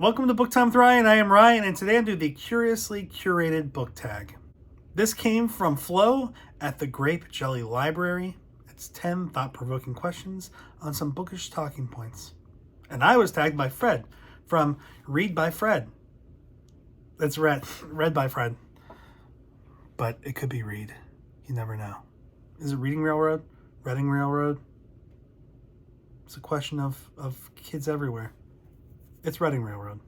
Welcome to Book Time with Ryan. I am Ryan, and today I'm doing the Curiously Curated Book Tag. This came from Flo at the Grape Jelly Library. It's 10 thought-provoking questions on some bookish talking points. And I was tagged by Fred from Read by Fred. That's read by Fred. But it could be Read. You never know. Is it Reading Railroad? Reading Railroad? It's a question of kids everywhere. It's Reading Railroad.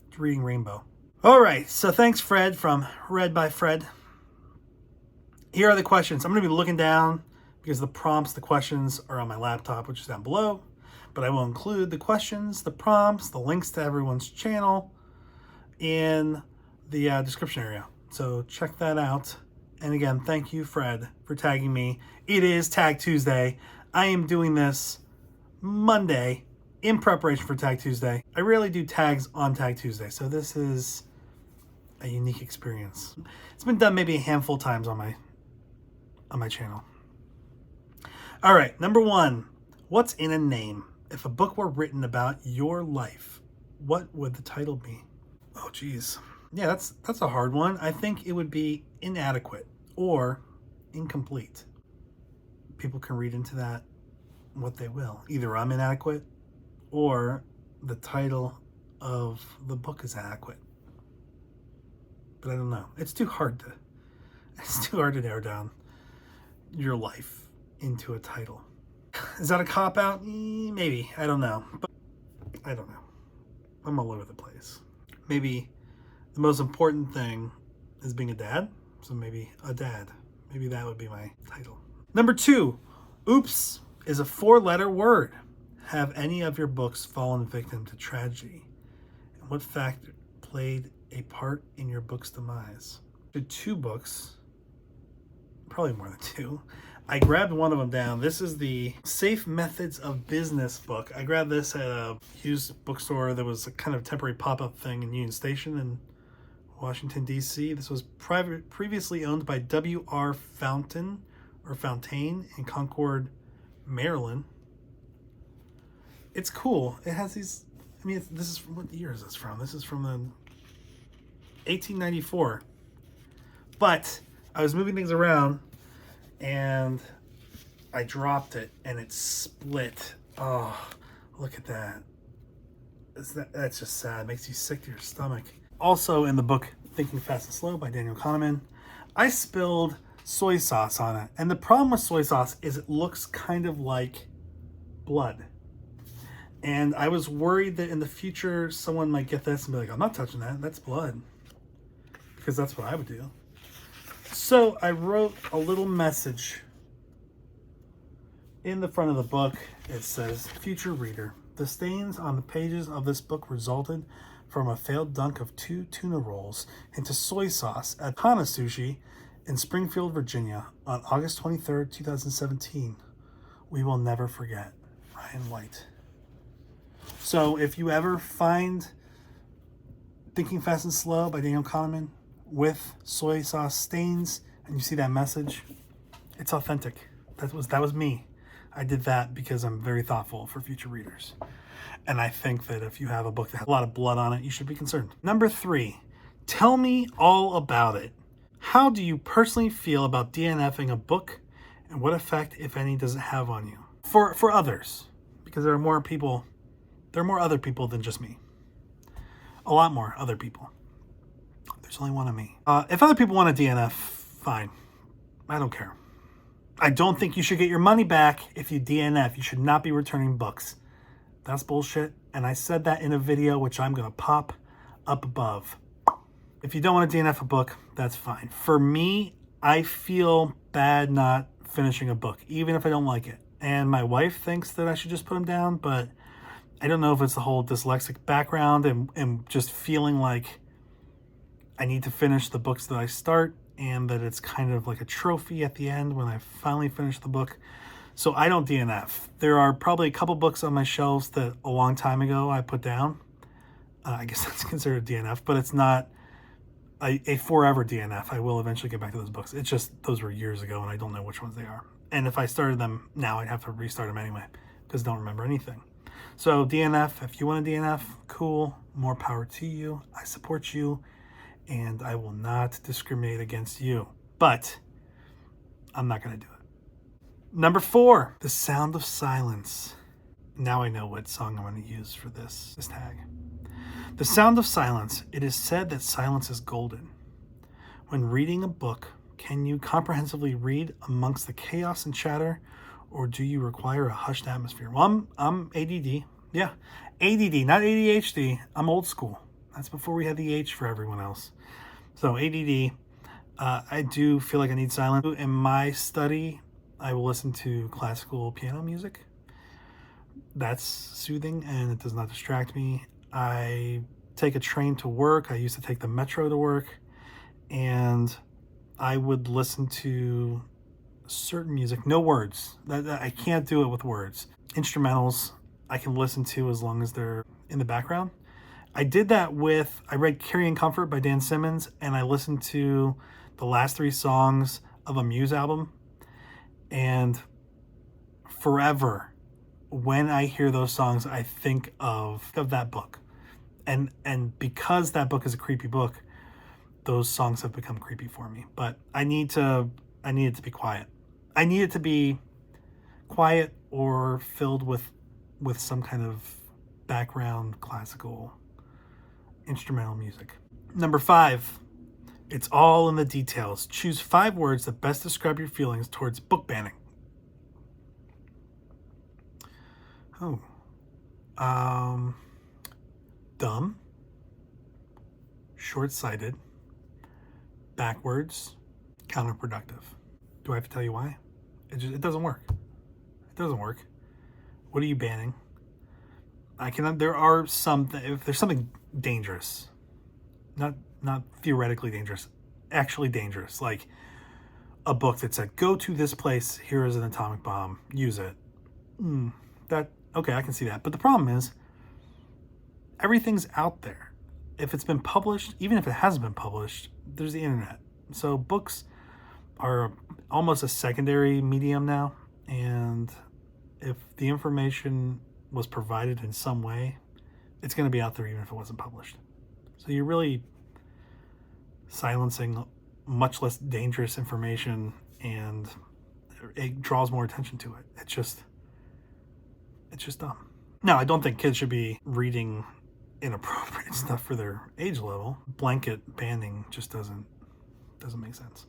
It's Reading Rainbow. All right, so thanks, Fred, from Read by Fred. Here are the questions. I'm going to be looking down because the prompts, the questions are on my laptop, which is down below. But I will include the questions, the prompts, the links to everyone's channel in the description area. So check that out. And again, thank you, Fred, for tagging me. It is Tag Tuesday. I am doing this Monday in preparation for Tag Tuesday. I rarely do tags on Tag Tuesday, so this is a unique experience. It's been done maybe a handful of times on my channel. All right, number one, what's in a name? If a book were written about your life, what would the title be? Oh, geez. Yeah, that's a hard one. I think it would be inadequate or incomplete. People can read into that what they will. Either I'm inadequate or the title of the book is adequate. But I don't know. It's too hard to narrow down your life into a title. Is that a cop-out? Maybe. I don't know. But I don't know. I'm all over the place. Maybe the most important thing is being a dad. So maybe a dad. Maybe that would be my title. Number two, oops is a 4-letter word. Have any of your books fallen victim to tragedy? And what factor played a part in your book's demise? The 2 books, probably more than 2. I grabbed one of them down. This is the Safe Methods of Business book. I grabbed this at a used bookstore. There was a kind of temporary pop-up thing in Union Station in Washington, D.C. This was previously owned by W.R. Fontaine in Concord, Maryland. It's cool. It has these, this is from, what year is this from? This is from the 1894. But I was moving things around and I dropped it and it split. Oh, look at that. That's just sad. It makes you sick to your stomach. Also in the book Thinking Fast and Slow by Daniel Kahneman, I spilled soy sauce on it. And the problem with soy sauce is it looks kind of like blood. And I was worried that in the future, someone might get this and be like, I'm not touching that. That's blood. Because that's what I would do. So I wrote a little message in the front of the book. It says, future reader, the stains on the pages of this book resulted from a failed dunk of 2 tuna rolls into soy sauce at Hana Sushi in Springfield, Virginia on August 23rd, 2017. We will never forget. Ryan White. So if you ever find Thinking Fast and Slow by Daniel Kahneman with soy sauce stains and you see that message, it's authentic. That was me. I did that because I'm very thoughtful for future readers. And I think that if you have a book that has a lot of blood on it, you should be concerned. Number 3, tell me all about it. How do you personally feel about DNF'ing a book, and what effect, if any, does it have on you? For others, because there are more other people than just me. A lot more other people. There's only one of me. If other people want to DNF, fine. I don't care. I don't think you should get your money back if you DNF. You should not be returning books. That's bullshit. And I said that in a video, which I'm going to pop up above. If you don't want to DNF a book, that's fine. For me, I feel bad not finishing a book, even if I don't like it. And my wife thinks that I should just put them down, but I don't know if it's the whole dyslexic background and just feeling like I need to finish the books that I start and that it's kind of like a trophy at the end when I finally finish the book. So I don't DNF. There are probably a couple books on my shelves that a long time ago I put down. I guess that's considered DNF, but it's not a forever DNF. I will eventually get back to those books. It's just those were years ago and I don't know which ones they are. And if I started them now, I'd have to restart them anyway because I don't remember anything. So DNF, if you want to DNF, cool. More power to you. I support you, and I will not discriminate against you. But I'm not going to do it. Number 4, The Sound of Silence. Now I know what song I'm going to use for this tag. The Sound of Silence. It is said that silence is golden. When reading a book, can you comprehensively read amongst the chaos and chatter, or do you require a hushed atmosphere? Well, I'm ADD. Yeah, ADD, not ADHD. I'm old school. That's before we had the H for everyone else. So ADD, I do feel like I need silence. In my study, I will listen to classical piano music. That's soothing and it does not distract me. I take a train to work. I used to take the metro to work, and I would listen to certain music, no words. I can't do it with words. Instrumentals I can listen to as long as they're in the background. I did that I read Carrying Comfort by Dan Simmons, and I listened to the last 3 songs of a Muse album. And forever, when I hear those songs, I think of that book. And because that book is a creepy book, those songs have become creepy for me. But I need it to be quiet. I need it to be quiet or filled with some kind of background classical instrumental music. Number 5, it's all in the details. Choose 5 words that best describe your feelings towards book banning. Dumb, short-sighted, backwards, counterproductive. Do I have to tell you why? It doesn't work. It doesn't work. What are you banning? There are some, if there's something dangerous, not theoretically dangerous, actually dangerous, like a book that said, go to this place, here is an atomic bomb, use it. Okay, I can see that. But the problem is, everything's out there. If it's been published, even if it hasn't been published, there's the internet. So books are almost a secondary medium now. And if the information was provided in some way, it's going to be out there even if it wasn't published. So you're really silencing much less dangerous information, and it draws more attention to it. It's just dumb. Now, I don't think kids should be reading inappropriate stuff for their age level. Blanket banning just doesn't make sense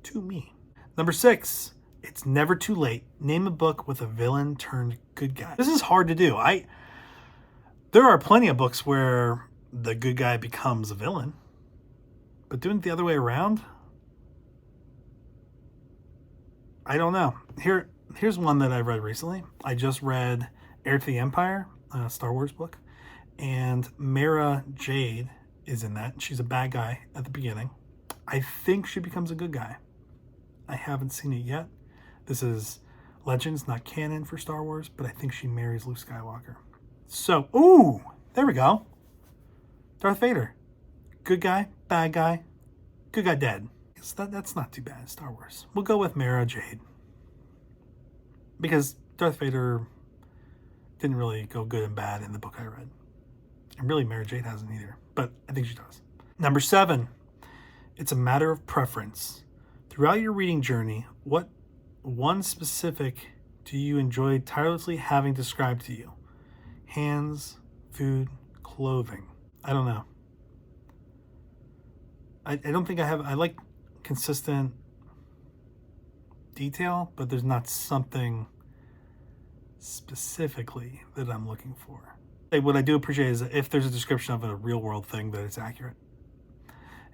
to me. Number 6, it's never too late. Name a book with a villain turned good guy. This is hard to do. There are plenty of books where the good guy becomes a villain, but doing it the other way around, I don't know. Here's one that I read recently. I just read Heir to the Empire, a Star Wars book, and Mara Jade is in that. She's a bad guy at the beginning. I think she becomes a good guy. I haven't seen it yet. This is Legends, not canon for Star Wars, but I think she marries Luke Skywalker. So, ooh, there we go. Darth Vader. Good guy, bad guy, good guy dead. So that's not too bad in Star Wars. We'll go with Mara Jade, because Darth Vader didn't really go good and bad in the book I read. And really, Mara Jade hasn't either, but I think she does. Number 7, it's a matter of preference. Throughout your reading journey, what one specific do you enjoy tirelessly having described to you? Hands, food, clothing. I don't know. I don't think I have. I like consistent detail, but there's not something specifically that I'm looking for. What I do appreciate is if there's a description of a real world thing, that it's accurate.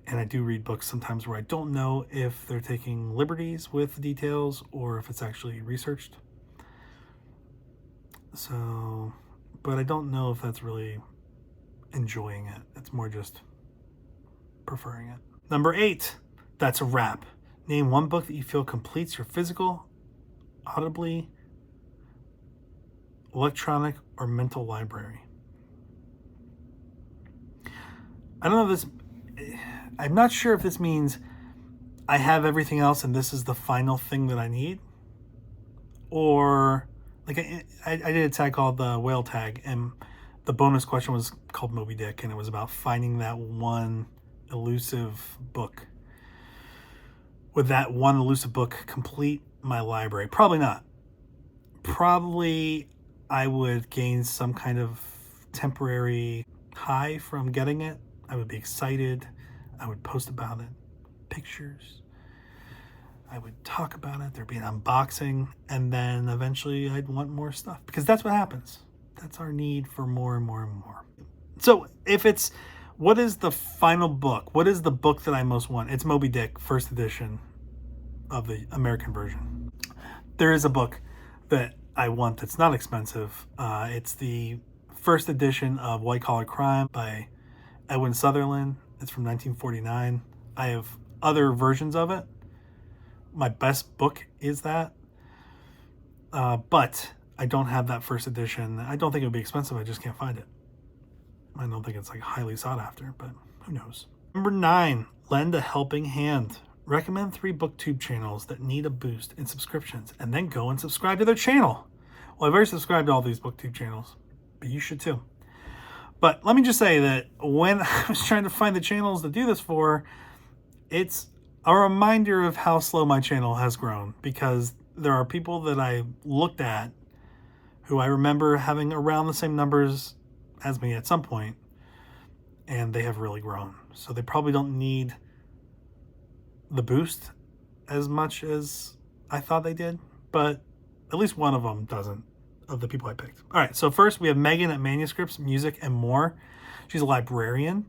And I do read books sometimes where I don't know if they're taking liberties with details or if it's actually researched. So, but I don't know if that's really enjoying it. It's more just preferring it. Number 8, that's a wrap. Name one book that you feel completes your physical, audibly, electronic, or mental library. I don't know if this, I'm not sure if this means I have everything else and this is the final thing that I need, or like I did a tag called the whale tag, and The bonus question was called Moby Dick, and it was about finding that one elusive book. Would that one elusive book complete my library? Probably not. Probably I would gain some kind of temporary high from getting it. I would be excited. I would post about it, pictures. I would talk about it. There'd be an unboxing, and then eventually I'd want more stuff, because that's what happens. That's our need for more and more and more. So if it's, what is the final book? What is the book that I most want? It's Moby Dick, first edition of the American version. There is a book that I want that's not expensive. It's the first edition of White Collar Crime by Edwin Sutherland. It's from 1949. I have other versions of it. My best book is that. But I don't have that first edition. I don't think it would be expensive. I just can't find it. I don't think it's like highly sought after, but who knows. Number 9, lend a helping hand. Recommend 3 booktube channels that need a boost in subscriptions, and then go and subscribe to their channel. Well, I've already subscribed to all these booktube channels, but you should too. But let me just say that when I was trying to find the channels to do this for, it's a reminder of how slow my channel has grown, because there are people that I looked at who I remember having around the same numbers as me at some point, and they have really grown. So they probably don't need the boost as much as I thought they did, but at least one of them doesn't, of the people I picked. All right, so first we have Megan at Manuscripts, Music, and More. She's a librarian,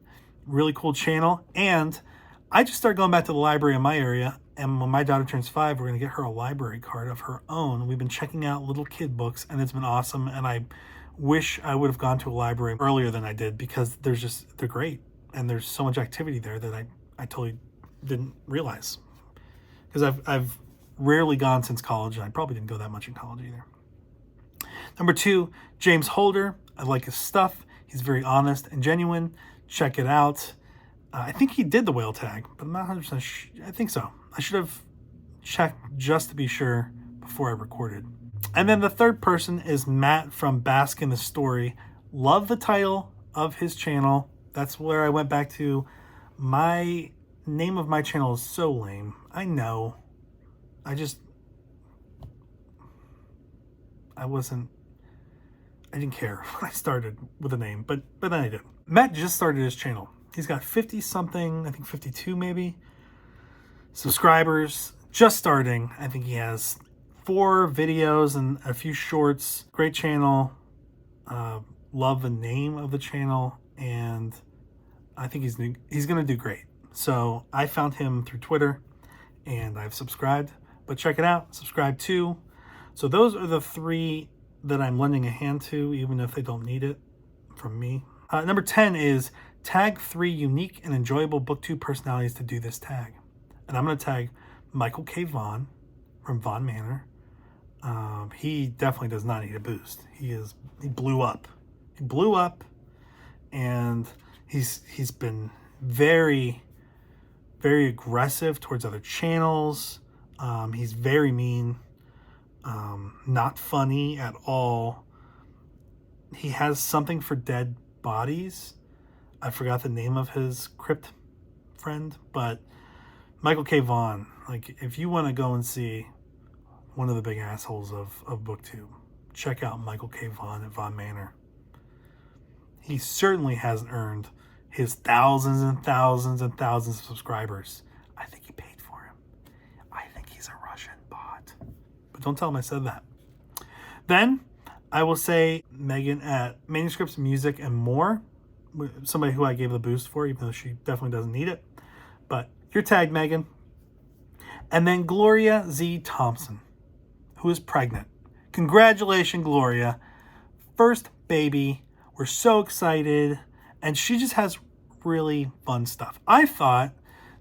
really cool channel, and I just started going back to the library in my area, and when my daughter turns 5, we're going to get her a library card of her own. We've been checking out little kid books, and it's been awesome, and I wish I would have gone to a library earlier than I did, because they're great, and there's so much activity there that I totally didn't realize, because I've rarely gone since college, and I probably didn't go that much in college either. Number 2, James Holder. I like his stuff. He's very honest and genuine. Check it out. I think he did the whale tag, but I'm not 100% I think so. I should have checked just to be sure before I recorded. And then the third person is Matt from Bask in the Story. Love the title of his channel. That's where I went back to. My name of my channel is so lame. I know. I didn't care when I started with a name, but then I did. Matt just started his channel. He's got 50 something, I think 52 maybe, subscribers, just starting. I think he has 4 videos and a few shorts. Great channel. Love the name of the channel, and I think he's going to do great. So I found him through Twitter, and I've subscribed. But check it out. Subscribe too. So those are the 3 that I'm lending a hand to, even if they don't need it from me. Number 10 is tag 3 unique and enjoyable booktube personalities to do this tag. And I'm going to tag Michael K. Vaughn from Vaughn Manor. He definitely does not need a boost. He blew up. He blew up, and he's been very, very aggressive towards other channels. He's very mean, not funny at all. He has something for dead bodies. I forgot the name of his crypt friend, but Michael K. Vaughn, like, if you want to go and see one of the big assholes of BookTube, check out Michael K. Vaughn at Vaughn Manor. He certainly hasn't earned his thousands and thousands and thousands of subscribers. I think he paid for him. I think he's a Russian bot. But don't tell him I said that. Then I will say Megan at Manuscripts, Music, and More. Somebody who I gave the boost for, even though she definitely doesn't need it. But you're tagged, Megan. And then Gloria Z. Thompson, who is pregnant. Congratulations, Gloria. First baby. We're so excited. And she just has really fun stuff. I thought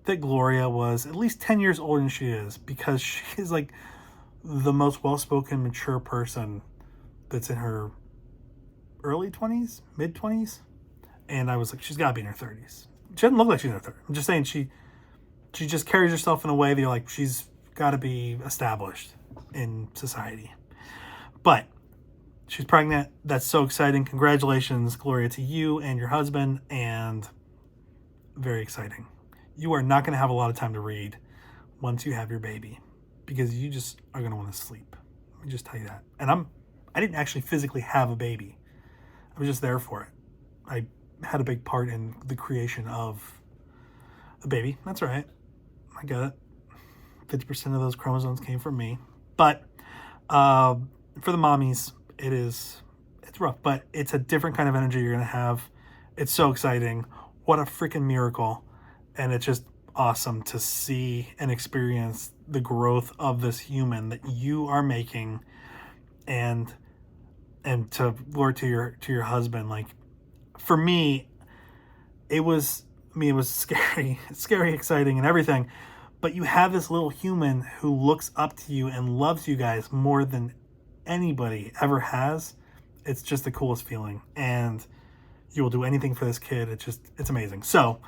that Gloria was at least 10 years older than she is, because she is like the most well-spoken, mature person that's in her early 20s, mid-20s. And I was like, she's got to be in her 30s. She doesn't look like she's in her 30s. I'm just saying she just carries herself in a way that you're like, she's got to be established in society. But she's pregnant. That's so exciting. Congratulations, Gloria, to you and your husband, and very exciting. You are not going to have a lot of time to read once you have your baby because you just are going to want to sleep. Let me just tell you that. And I didn't actually physically have a baby. I was just there for it. I had a big part in the creation of a baby. That's right. I got it. 50% of those chromosomes came from me. But for the mommies, it's rough, but it's a different kind of energy you're going to have. It's so exciting. What a freaking miracle. And it's just awesome to see and experience the growth of this human that you are making, and to Lord, to your husband. Like, for me, it was scary, scary, exciting, and everything. But you have this little human who looks up to you and loves you guys more than anybody ever has. It's just the coolest feeling, and you will do anything for this kid. It's amazing. So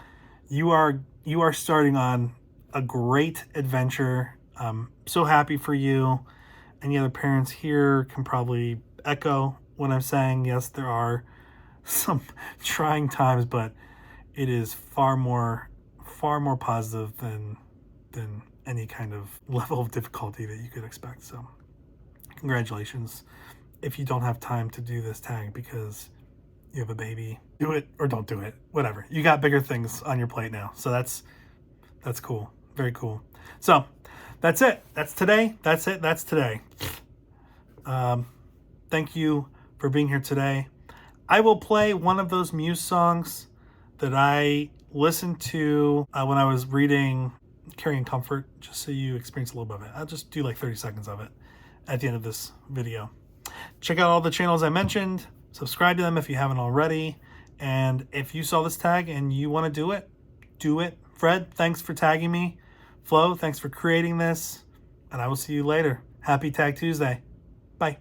you are starting on a great adventure. I'm so happy for you. Any other parents here can probably echo what I'm saying. Yes, there are some trying times, but it is far more positive than any kind of level of difficulty that you could expect. So congratulations. If you don't have time to do this tag because you have a baby, do it or don't do it. Whatever. You got bigger things on your plate now. So that's cool. Very cool. So that's it. That's today. That's it. That's today. Thank you for being here today. I will play one of those Muse songs that I listened to when I was reading Carrying Comfort, just so you experience a little bit of it. I'll just do like 30 seconds of it at the end of this video. Check out all the channels I mentioned. Subscribe to them if you haven't already. And if you saw this tag and you want to do it, do it. Fred, thanks for tagging me. Flo, thanks for creating this. And I will see you later. Happy Tag Tuesday. Bye.